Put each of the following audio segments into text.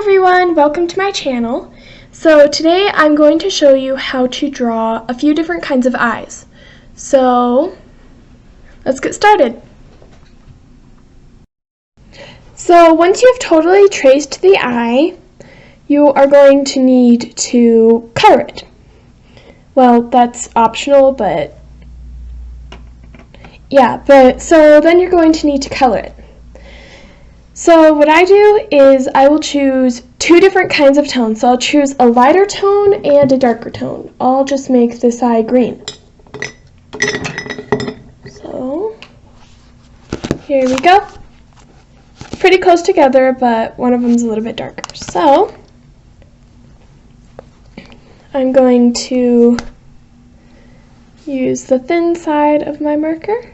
everyone, welcome to my channel. So today I'm going to show you how to draw a few different kinds of eyes. So let's get started. So once you've totally traced the eye, you are going to need to color it. Well, that's optional, but so then you're going to need to color it. So what I do is I will choose two different kinds of tones. So I'll choose a lighter tone and a darker tone. I'll just make this eye green. So here we go. Pretty close together, but one of them's a little bit darker. So I'm going to use the thin side of my marker.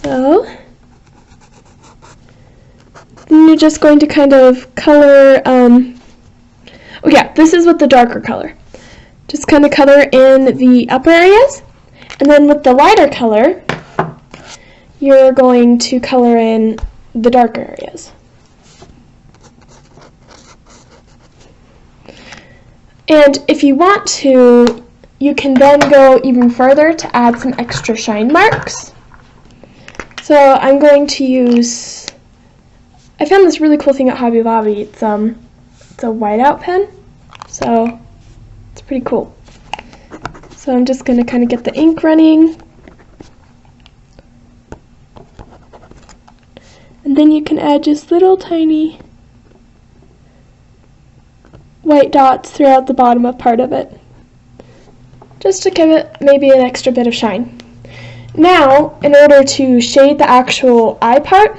So then you're just going to kind of color, this is with the darker color. Just kind of color in the upper areas, and then with the lighter color, you're going to color in the darker areas. And if you want to, you can then go even further to add some extra shine marks. So I'm going to use, I found this really cool thing at Hobby Lobby. It's a whiteout pen, so it's pretty cool. So I'm just going to kind of get the ink running. And then you can add just little tiny white dots throughout the bottom of part of it, just to give it maybe an extra bit of shine. Now, in order to shade the actual eye part,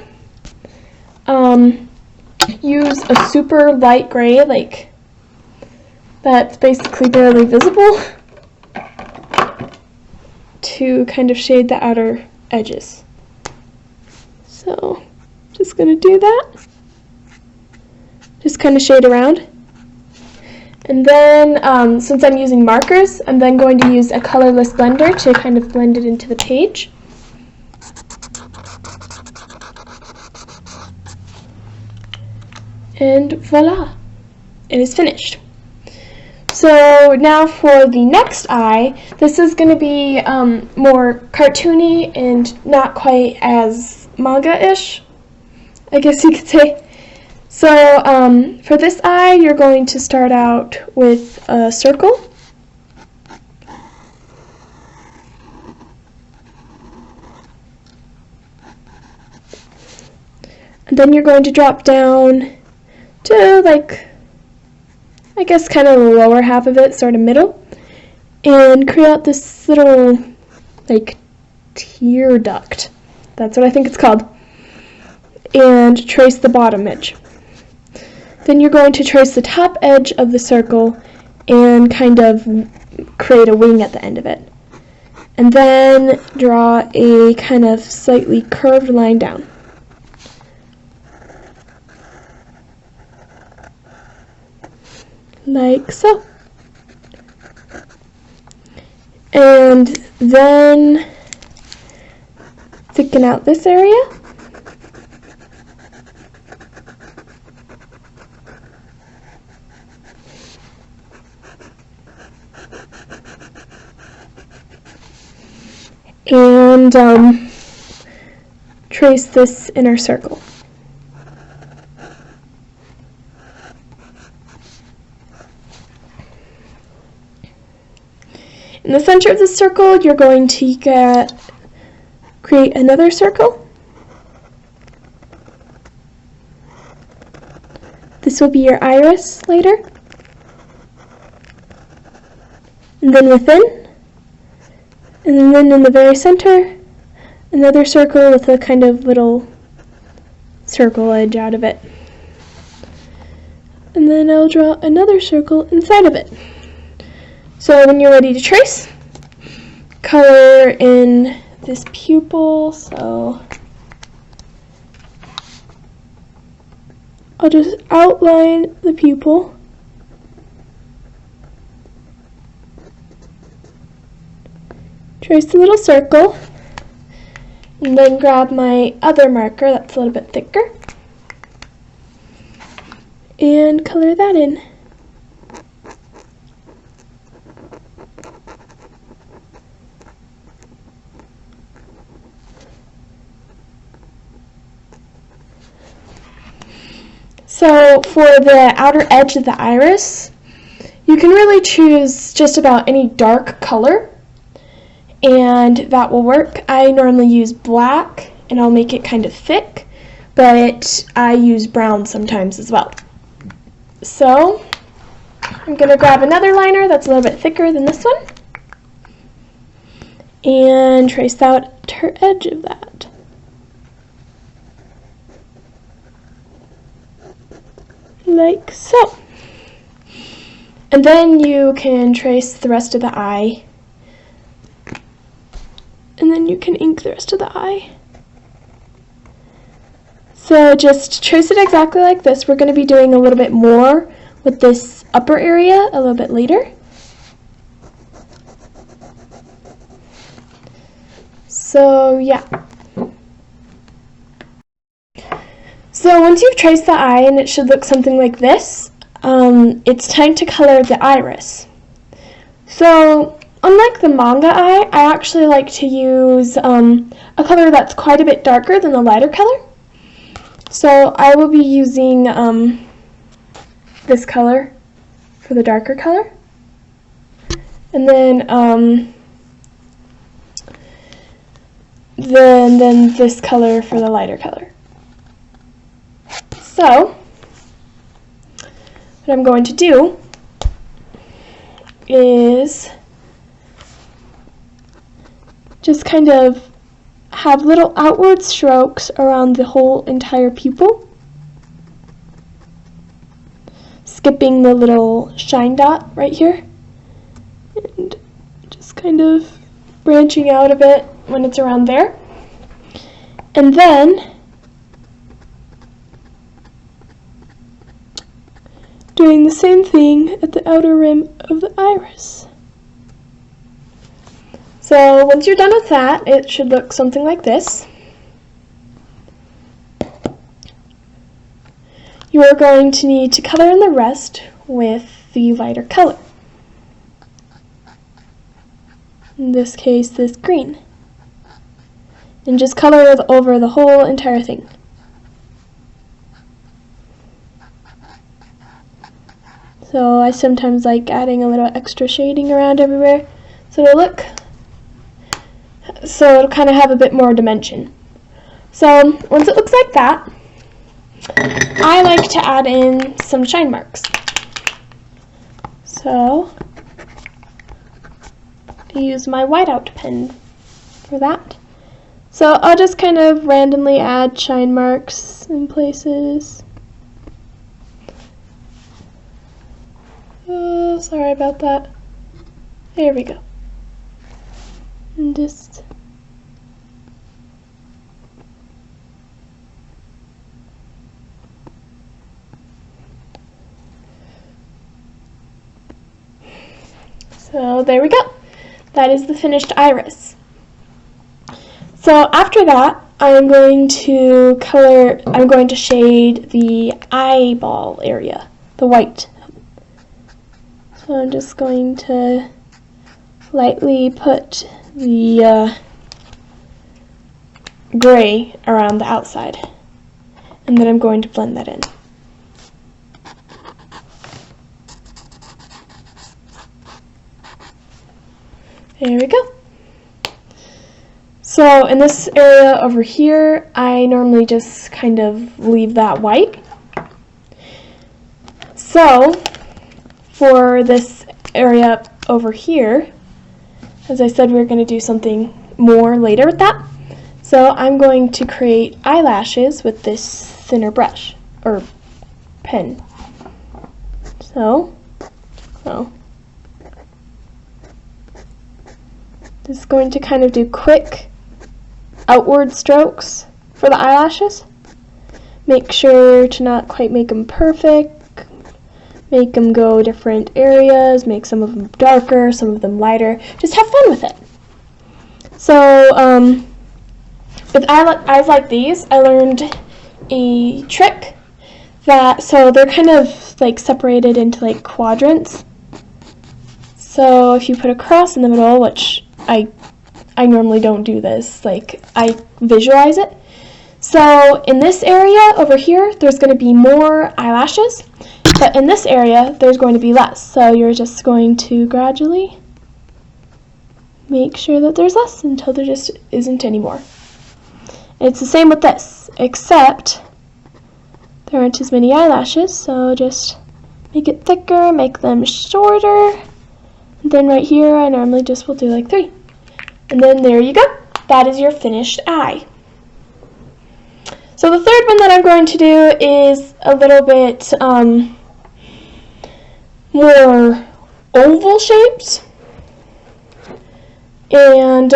use a super light gray, like that's basically barely visible, to kind of shade the outer edges. So, just going to do that. Just kind of shade around. And then, since I'm using markers, I'm then going to use a colorless blender to kind of blend it into the page. And voila, it is finished. So now for the next eye, this is going to be more cartoony and not quite as manga-ish, I guess you could say. So for this eye, you're going to start out with a circle. And then you're going to drop down to, like, I guess kind of the lower half of it, sort of middle, and create this little, like, tear duct. That's what I think it's called. And trace the bottom edge. Then you're going to trace the top edge of the circle and kind of create a wing at the end of it. And then draw a kind of slightly curved line down. Like so. And then thicken out this area. And trace this inner circle. In the center of the circle, you're going to create another circle. This will be your iris later. And then within. And then in the very center, another circle with a kind of little circle edge out of it. And then I'll draw another circle inside of it. So when you're ready to trace, color in this pupil. So I'll just outline the pupil. Trace a little circle, And then grab my other marker that's a little bit thicker and color that in. So for the outer edge of the iris, you can really choose just about any dark color, and that will work. I normally use black, and I'll make it kind of thick, but I use brown sometimes as well. So I'm going to grab another liner that's a little bit thicker than this one, and trace out the outer edge of that. Like so. And then you can trace the rest of the eye, and then you can ink the rest of the eye. So just trace it exactly like this. We're going to be doing a little bit more with this upper area a little bit later. So yeah. So once you've traced the eye, and it should look something like this, it's time to color the iris. So unlike the manga eye, I actually like to use a color that's quite a bit darker than the lighter color. So I will be using this color for the darker color, and then this color for the lighter color. So what I'm going to do is just kind of have little outward strokes around the whole entire pupil, skipping the little shine dot right here, and just kind of branching out a bit when it's around there. And then doing the same thing at the outer rim of the iris. So once you're done with that, it should look something like this. You are going to need to color in the rest with the lighter color. In this case, this green. And just color over the whole entire thing. So I sometimes like adding a little extra shading around everywhere so it'll kind of have a bit more dimension. So once it looks like that, I like to add in some shine marks. So I use my whiteout pen for that. So I'll just kind of randomly add shine marks in places. Oh, sorry about that. There we go. And just so there we go. That is the finished iris. So after that, I'm going to shade the eyeball area, the white. So I'm just going to lightly put the gray around the outside, and then I'm going to blend that in. There we go. So in this area over here, I normally just kind of leave that white. So for this area over here, as I said, we're going to do something more later with that. So I'm going to create eyelashes with this thinner brush, or pen. So just going to kind of do quick outward strokes for the eyelashes. Make sure to not quite make them perfect. Make them go different areas, make some of them darker, some of them lighter. Just have fun with it. So with eyes like these, I learned a trick so they're kind of like separated into like quadrants. So if you put a cross in the middle, which I normally don't do this, like I visualize it. So in this area over here, there's going to be more eyelashes, but in this area, there's going to be less. So you're just going to gradually make sure that there's less until there just isn't any more. It's the same with this, except there aren't as many eyelashes, so just make it thicker, make them shorter. And then right here, I normally just will do like 3. And then there you go. That is your finished eye. So the third one that I'm going to do is a little bit more oval shaped. And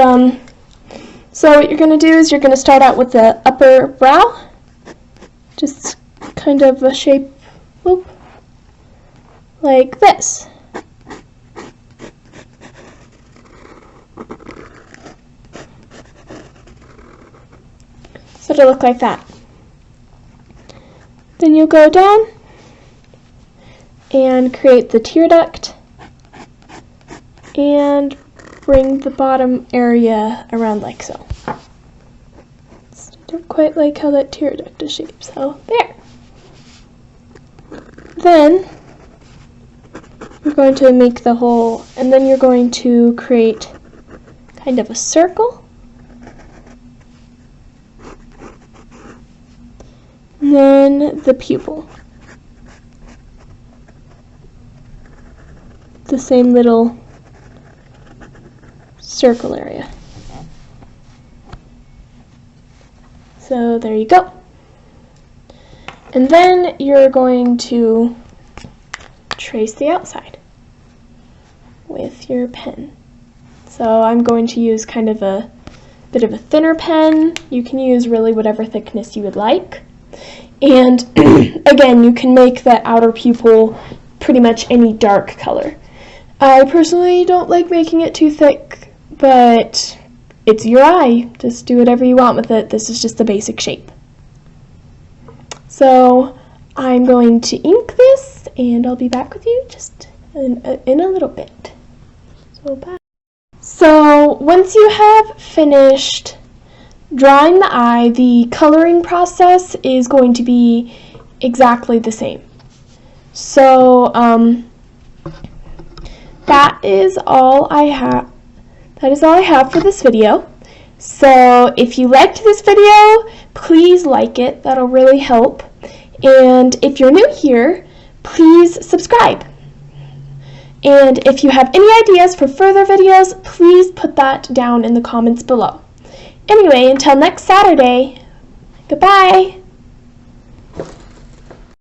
so what you're going to do is you're going to start out with the upper brow, just kind of a shape, whoop, like this. So it'll look like that. Then you'll go down and create the tear duct and bring the bottom area around like so. I don't quite like how that tear duct is shaped, so there. Then you're going to make the hole, and then you're going to create kind of a circle. And then the pupil. The same little circle area. So there you go. And then you're going to trace the outside with your pen. So I'm going to use kind of a bit of a thinner pen. You can use really whatever thickness you would like. And again, you can make the outer pupil pretty much any dark color. I personally don't like making it too thick, but it's your eye. Just do whatever you want with it. This is just the basic shape. So I'm going to ink this, and I'll be back with you just in a little bit. So bye. So once you have finished drawing the eye, the coloring process is going to be exactly the same. So that is all I have. That is all I have for this video. So if you liked this video, please like it. That'll really help. And if you're new here, please subscribe. And if you have any ideas for further videos, please put that down in the comments below. Anyway, until next Saturday, goodbye!